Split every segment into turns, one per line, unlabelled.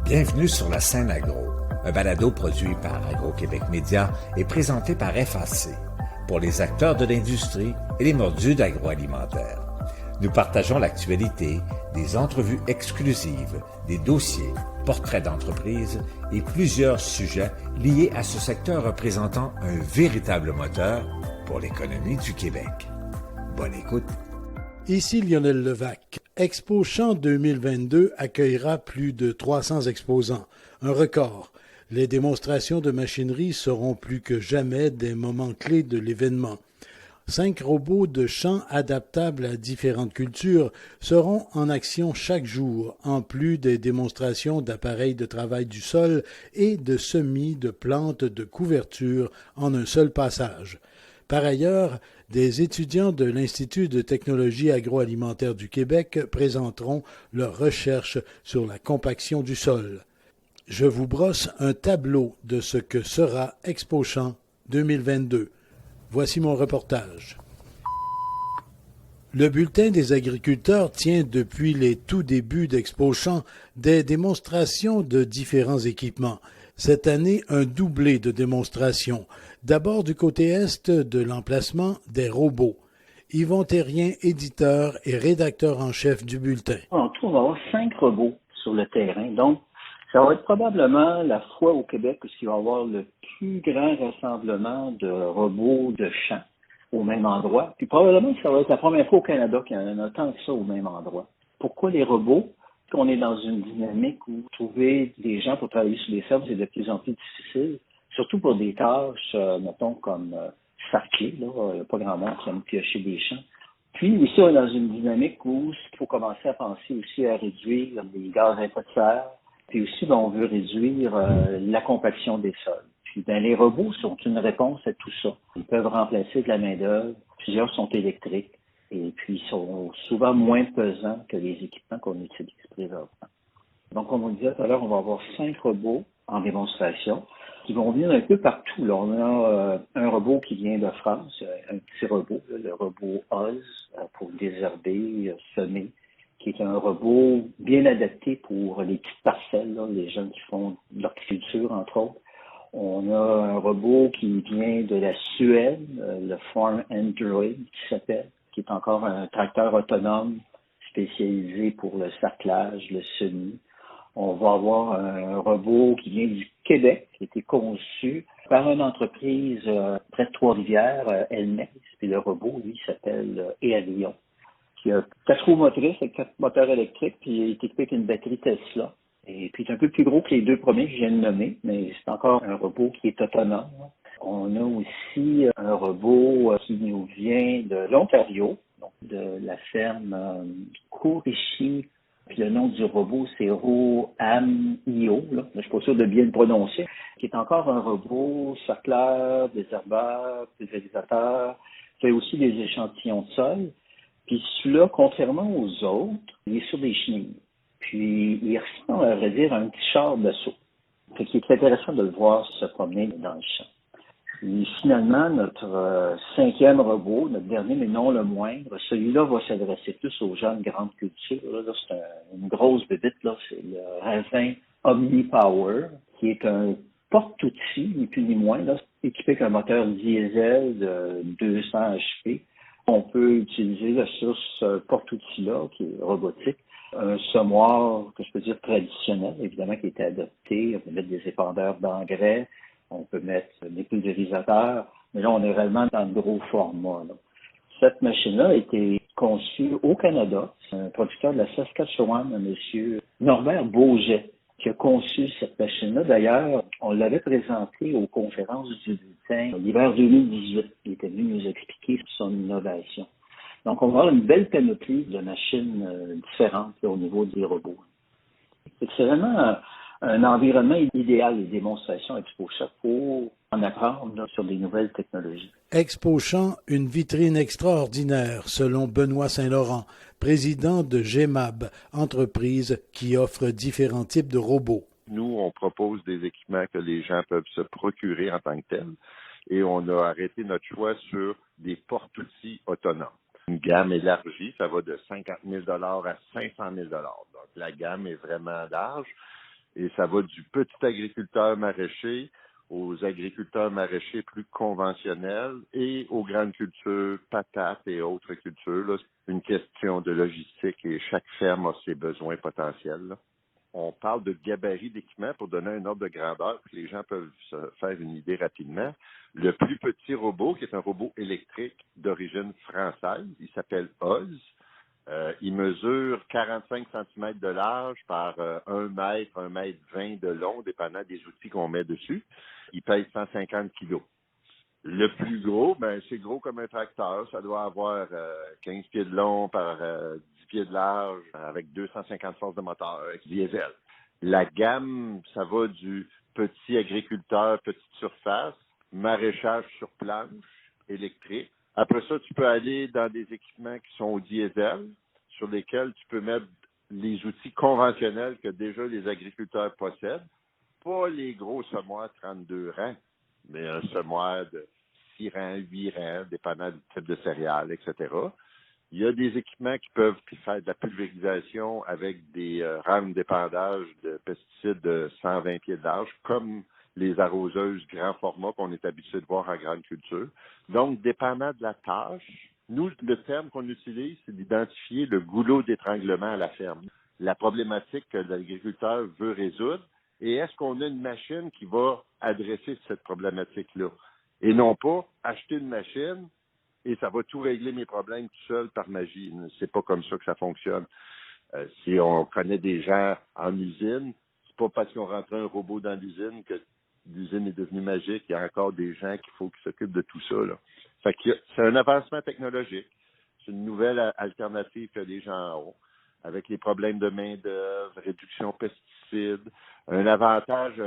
Bienvenue sur la scène agro, un balado produit par Agro-Québec Média et présenté par FAC, pour les acteurs de l'industrie et les mordus d'agroalimentaire. Nous partageons l'actualité, des entrevues exclusives, des dossiers, portraits d'entreprises et plusieurs sujets liés à ce secteur représentant un véritable moteur pour l'économie du Québec. Bonne écoute.
Ici Lionel Levac. Expo Champ 2022 accueillera plus de 300 exposants, un record. Les démonstrations de machinerie seront plus que jamais des moments clés de l'événement. 5 robots de champ adaptables à différentes cultures seront en action chaque jour, en plus des démonstrations d'appareils de travail du sol et de semis de plantes de couverture en un seul passage. Par ailleurs, des étudiants de l'Institut de technologie agroalimentaire du Québec présenteront leurs recherches sur la compaction du sol. Je vous brosse un tableau de ce que sera Expo Champ 2022. Voici mon reportage. Le bulletin des agriculteurs tient depuis les tout débuts d'Expo Champ des démonstrations de différents équipements. Cette année, un doublé de démonstrations. D'abord du côté est de l'emplacement des robots. Yvon Terrien, éditeur et rédacteur en chef du bulletin.
En tout, on va avoir 5 robots sur le terrain. Donc, ça va être probablement la fois au Québec où il va y avoir le plus grand rassemblement de robots de champ au même endroit. Puis probablement que ça va être la première fois au Canada qu'il y en a tant que ça au même endroit. Pourquoi les robots? On est dans une dynamique où trouver des gens pour travailler sur les fermes, c'est de plus en plus difficile, surtout pour des tâches, mettons, comme sarcler, là, il n'y a pas grand monde qui aime piocher des champs. Puis aussi, on est dans une dynamique où il faut commencer à penser aussi à réduire les gaz à effet de serre, puis aussi, on veut réduire la compaction des sols. Puis les robots sont une réponse à tout ça. Ils peuvent remplacer de la main-d'œuvre, plusieurs sont électriques. Et puis, ils sont souvent moins pesants que les équipements qu'on utilise présentement. Donc, comme on disait tout à l'heure, on va avoir 5 robots en démonstration qui vont venir un peu partout. Là, on a un robot qui vient de France, un petit robot, là, le robot Oz, pour désherber, semer, qui est un robot bien adapté pour les petites parcelles, là, les gens qui font de l'horticulture, entre autres. On a un robot qui vient de la Suède, le Farm Android, qui s'appelle, qui est encore un tracteur autonome spécialisé pour le sarclage, le semis. On va avoir un robot qui vient du Québec, qui a été conçu par une entreprise près de Trois-Rivières, Elmex, puis le robot, lui, s'appelle Ealion, qui a 4 roues motrices avec 4 moteurs électriques, puis il est équipé avec une batterie Tesla. Et puis, il est un peu plus gros que les 2 premiers que je viens de nommer, mais c'est encore un robot qui est autonome. On a aussi un robot qui nous vient de l'Ontario, donc de la ferme Kurishi. Puis le nom du robot, c'est Ro-Am-Io, là. Je suis pas sûr de bien le prononcer, qui est encore un robot sarcleur, désherbeur, pulvérisateur, fait aussi des échantillons de sol. Puis celui-là, contrairement aux autres, il est sur des chenilles. Puis il ressemble, à vrai dire, à un petit char d'assaut. Fait qu'il est intéressant de le voir se promener dans le champ. Et finalement, notre 5e robot, notre dernier mais non le moindre, celui-là va s'adresser plus aux gens de grande culture. Là, c'est une grosse bébite, là, c'est le Ravin OmniPower, qui est un porte-outil, ni plus ni moins, là, équipé avec un moteur diesel de 200 HP. On peut utiliser là, sur ce porte-outil-là, qui est robotique, un semoir, que je peux dire traditionnel, évidemment, qui a été adopté. On peut mettre des épandeurs d'engrais, on peut mettre des pulvérisateurs, mais là, on est réellement dans le gros format, là. Cette machine-là a été conçue au Canada. C'est un producteur de la Saskatchewan, un monsieur Norbert Beauget, qui a conçu cette machine-là. D'ailleurs, on l'avait présentée aux conférences du bulletin l'hiver 2018. Il était venu nous expliquer son innovation. Donc, on va avoir une belle panoplie de machines différentes là, au niveau des robots. C'est vraiment un environnement idéal, les démonstrations Expo Champ pour en apprendre là, sur des nouvelles technologies.
Expo Champ, une vitrine extraordinaire, selon Benoît Saint-Laurent, président de GEMAB, entreprise qui offre différents types de robots.
Nous, on propose des équipements que les gens peuvent se procurer en tant que tels et on a arrêté notre choix sur des porte-outils autonomes. Une gamme élargie, ça va de 50 000 à 500 000 Donc, la gamme est vraiment large. Et ça va du petit agriculteur maraîcher aux agriculteurs maraîchers plus conventionnels et aux grandes cultures, patates et autres cultures. Là, c'est une question de logistique et chaque ferme a ses besoins potentiels. Là. On parle de gabarit d'équipement pour donner un ordre de grandeur, que les gens peuvent se faire une idée rapidement. Le plus petit robot, qui est un robot électrique d'origine française, il s'appelle Oz. Il mesure 45 cm de large par 1 mètre, 1 mètre 20 de long, dépendant des outils qu'on met dessus. Il pèse 150 kilos. Le plus gros, c'est gros comme un tracteur. Ça doit avoir 15 pieds de long par 10 pieds de large, avec 250 forces de moteur, avec diesel. La gamme, ça va du petit agriculteur, petite surface, maraîchage sur planche, électrique. Après ça, tu peux aller dans des équipements qui sont au diesel, sur lesquels tu peux mettre les outils conventionnels que déjà les agriculteurs possèdent. Pas les gros semoirs 32 rangs, mais un semoir de 6 rangs, 8 rangs, dépendant du type de céréales, etc. Il y a des équipements qui peuvent faire de la pulvérisation avec des rames d'épandage de pesticides de 120 pieds de large, comme les arroseuses grand format qu'on est habitué de voir en grande culture. Donc, dépendant de la tâche, nous, le terme qu'on utilise, c'est d'identifier le goulot d'étranglement à la ferme. La problématique que l'agriculteur veut résoudre, et est-ce qu'on a une machine qui va adresser cette problématique-là? Et non pas acheter une machine et ça va tout régler mes problèmes tout seul par magie. C'est pas comme ça que ça fonctionne. Si on connaît des gens en usine, c'est pas parce qu'on rentre un robot dans l'usine que l'usine est devenue magique. Il y a encore des gens qu'il faut qui s'occupent de tout ça, là. Fait que c'est un avancement technologique. C'est une nouvelle alternative que les gens ont. Avec les problèmes de main-d'œuvre, réduction pesticides. Un avantage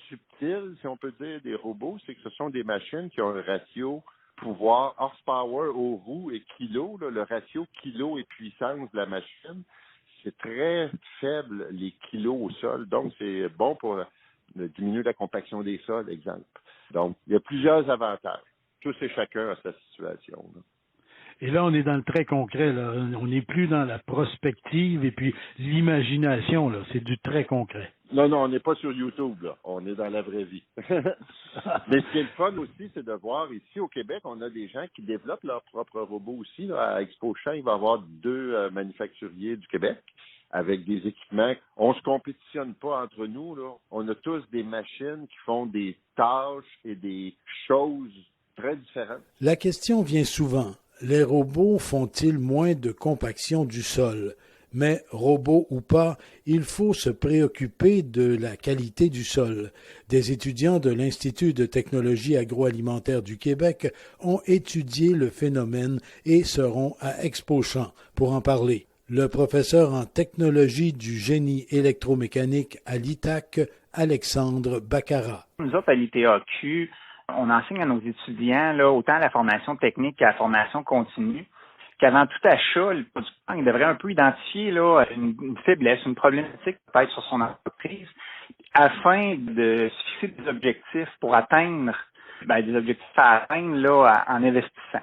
subtil, si on peut dire, des robots, c'est que ce sont des machines qui ont un ratio pouvoir horsepower aux roues et kilo. Là, le ratio kilo et puissance de la machine, c'est très faible, les kilos au sol. Donc, c'est bon pour diminuer la compaction des sols, exemple. Donc, il y a plusieurs avantages. Tous et chacun a sa situation, là.
Et là, on est dans le très concret, là. On n'est plus dans la prospective et puis l'imagination, là. C'est du très concret.
Non, on n'est pas sur YouTube, là. On est dans la vraie vie. Mais ce qui est le fun aussi, c'est de voir ici au Québec, on a des gens qui développent leurs propres robots aussi, là. À Expo Champ, il va y avoir 2 manufacturiers du Québec avec des équipements. On se compétitionne pas entre nous, là. On a tous des machines qui font des tâches et des choses très différentes.
La question vient souvent. Les robots font-ils moins de compaction du sol? Mais, robots ou pas, il faut se préoccuper de la qualité du sol. Des étudiants de l'Institut de technologie agroalimentaire du Québec ont étudié le phénomène et seront à Expo Champ pour en parler. Le professeur en technologie du génie électromécanique à l'ITAC, Alexandre Baccarat.
Nous autres, à l'ITAQ, on enseigne à nos étudiants là, autant la formation technique qu'à la formation continue, qu'avant tout achat, le producteur il devrait un peu identifier là, une faiblesse, une problématique peut-être sur son entreprise, afin de se fixer des objectifs pour atteindre des objectifs à atteindre là, en investissant.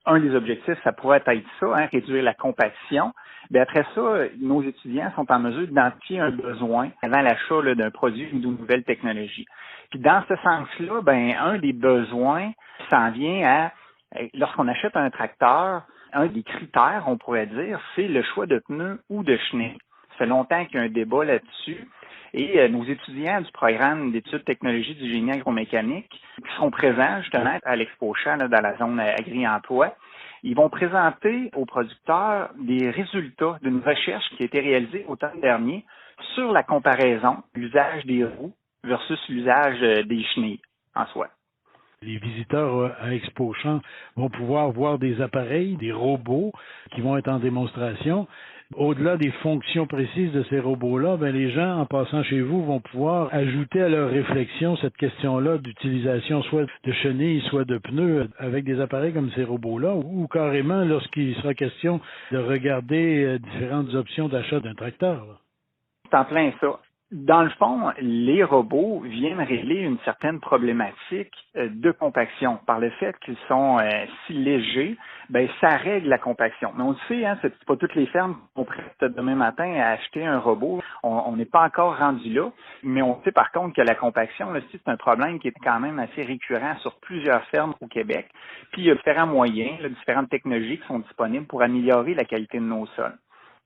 Un des objectifs, ça pourrait être ça, réduire la compétition. Bien, après ça, nos étudiants sont en mesure d'identifier un besoin avant l'achat là, d'un produit ou d'une nouvelle technologie. Puis dans ce sens-là, un des besoins s'en vient à, lorsqu'on achète un tracteur, un des critères, on pourrait dire, c'est le choix de pneus ou de chenilles. Ça fait longtemps qu'il y a un débat là-dessus. Et nos étudiants du programme d'études technologie du génie agromécanique qui seront présents justement à l'Expo Champ là, dans la zone agri-emploi, ils vont présenter aux producteurs des résultats d'une recherche qui a été réalisée automne dernier sur la comparaison de l'usage des roues versus l'usage des chenilles en soi.
Les visiteurs à Expo Champ vont pouvoir voir des appareils, des robots qui vont être en démonstration. Au-delà des fonctions précises de ces robots-là, les gens, en passant chez vous, vont pouvoir ajouter à leur réflexion cette question-là d'utilisation soit de chenilles, soit de pneus avec des appareils comme ces robots-là, ou carrément lorsqu'il sera question de regarder différentes options d'achat d'un tracteur.
C'est en plein ça. Dans le fond, les robots viennent régler une certaine problématique de compaction. Par le fait qu'ils sont si légers, ça règle la compaction. Mais on le sait, c'est pas toutes les fermes qui sont prêtes demain matin à acheter un robot. On n'est pas encore rendu là, mais on sait par contre que la compaction, là, c'est un problème qui est quand même assez récurrent sur plusieurs fermes au Québec. Puis il y a différents moyens, différentes technologies qui sont disponibles pour améliorer la qualité de nos sols.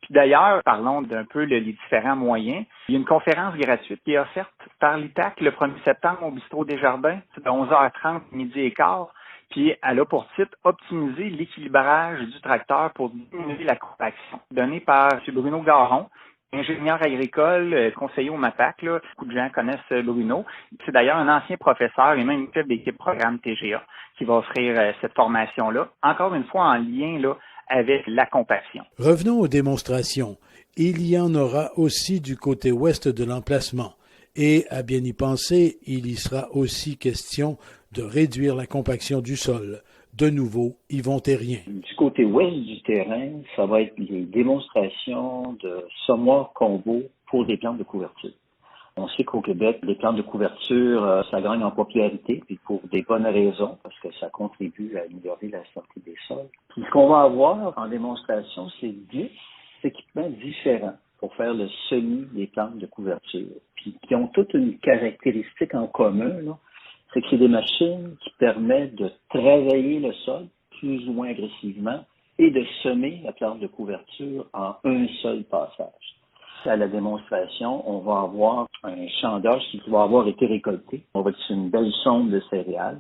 Puis d'ailleurs, parlons d'un peu les différents moyens. Il y a une conférence gratuite qui est offerte par l'ITAC le 1er septembre au Bistrot Desjardins, c'est de 11h30, midi et quart. Puis elle a pour titre « Optimiser l'équilibrage du tracteur pour diminuer la compaction », donné par M. Bruno Garon, ingénieur agricole, conseiller au MAPAC. Là. Beaucoup de gens connaissent Bruno. C'est d'ailleurs un ancien professeur et même chef d'équipe programme TGA qui va offrir cette formation-là. Encore une fois, en lien là avec la compaction.
Revenons aux démonstrations. Il y en aura aussi du côté ouest de l'emplacement. Et, à bien y penser, il y sera aussi question de réduire la compaction du sol. De nouveau, Yvon Terrien.
Du côté ouest du terrain, ça va être les démonstrations de semoirs combo pour des plantes de couverture. On sait qu'au Québec, les plantes de couverture, ça gagne en popularité, puis pour des bonnes raisons, parce que ça contribue à améliorer la santé des sols. Puis ce qu'on va avoir en démonstration, c'est 10 équipements différents pour faire le semis des plantes de couverture, puis qui ont toute une caractéristique en commun, là. C'est que c'est des machines qui permettent de travailler le sol plus ou moins agressivement et de semer la plante de couverture en un seul passage. À la démonstration, on va avoir un champ d'orge qui va avoir été récolté. On va utiliser une belle sonde de céréales.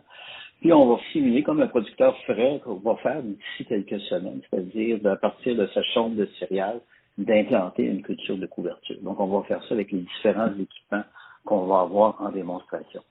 Puis on va simuler comme un producteur ferait qu'on va faire d'ici quelques semaines, c'est-à-dire à partir de sa sonde de céréales, d'implanter une culture de couverture. Donc on va faire ça avec les différents équipements qu'on va avoir en démonstration.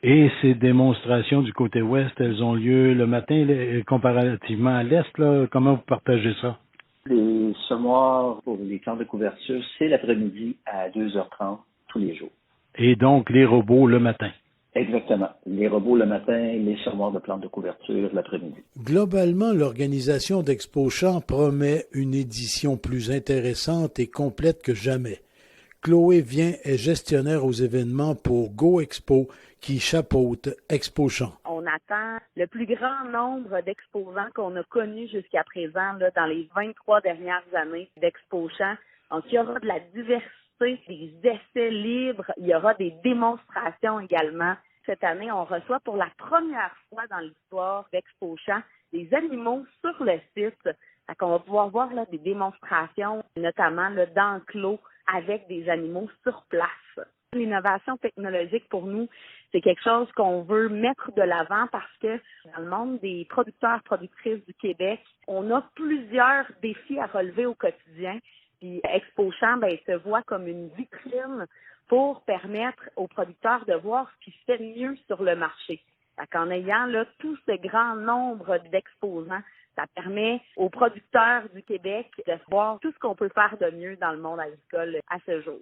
Et ces démonstrations du côté ouest, elles ont lieu le matin comparativement à l'est, là. Comment vous partagez ça?
Les semoirs pour les plantes de couverture, c'est l'après-midi à 2h30 tous les jours.
Et donc les robots le matin?
Exactement. Les robots le matin, les semoirs de plantes de couverture l'après-midi. Globalement,
l'organisation d'Expo Champs promet une édition plus intéressante et complète que jamais. Chloé Vien est gestionnaire aux événements pour Go Expo qui chapeaute Expo Champs.
On attend le plus grand nombre d'exposants qu'on a connus jusqu'à présent là, dans les 23 dernières années d'Expo Champs. Donc, il y aura de la diversité, des essais libres, il y aura des démonstrations également. Cette année, on reçoit pour la première fois dans l'histoire d'Expo Champs des animaux sur le site. On va pouvoir voir là, des démonstrations, notamment là, d'enclos avec des animaux sur place. L'innovation technologique, pour nous, c'est quelque chose qu'on veut mettre de l'avant parce que dans le monde des producteurs, productrices du Québec, on a plusieurs défis à relever au quotidien. Puis Expo Champs, se voit comme une vitrine pour permettre aux producteurs de voir ce qui se fait mieux sur le marché. En ayant là, tout ce grand nombre d'exposants, ça permet aux producteurs du Québec de voir tout ce qu'on peut faire de mieux dans le monde agricole à ce jour.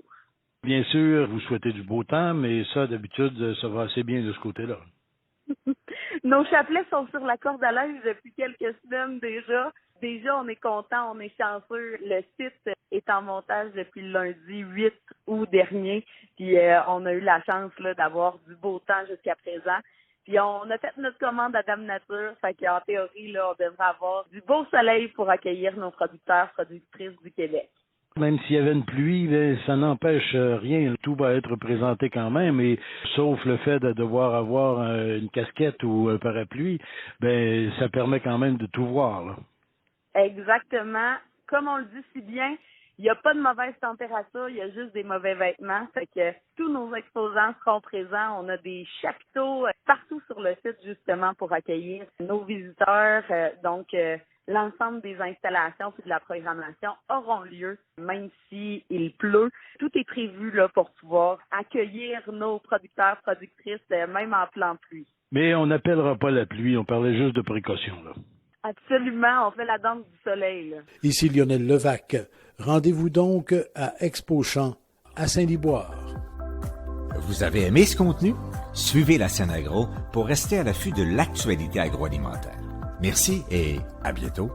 Bien sûr, vous souhaitez du beau temps, mais ça, d'habitude, ça va assez bien de ce côté-là.
Nos chapelets sont sur la corde à linge depuis quelques semaines déjà. Déjà, on est content, on est chanceux. Le site est en montage depuis le lundi 8 août dernier. Puis on a eu la chance là, d'avoir du beau temps jusqu'à présent. Puis on a fait notre commande à Dame Nature, fait qu'en théorie, là, on devrait avoir du beau soleil pour accueillir nos producteurs, productrices du Québec.
Même s'il y avait une pluie, ça n'empêche rien. Tout va être présenté quand même, et sauf le fait de devoir avoir une casquette ou un parapluie, ça permet quand même de tout voir, là.
Exactement. Comme on le dit si bien, il n'y a pas de mauvaise température, il y a juste des mauvais vêtements. Fait que tous nos exposants seront présents. On a des chapiteaux partout sur le site, justement, pour accueillir nos visiteurs. Donc, l'ensemble des installations et de la programmation auront lieu, même s'il pleut. Tout est prévu là pour pouvoir accueillir nos producteurs, productrices, même en plein pluie.
Mais on n'appellera pas la pluie, on parlait juste de précaution, là.
Absolument, on fait la danse du soleil, là.
Ici Lionel Levac. Rendez-vous donc à Expo Champs à Saint-Liboire.
Vous avez aimé ce contenu? Suivez la scène agro pour rester à l'affût de l'actualité agroalimentaire. Merci et à bientôt.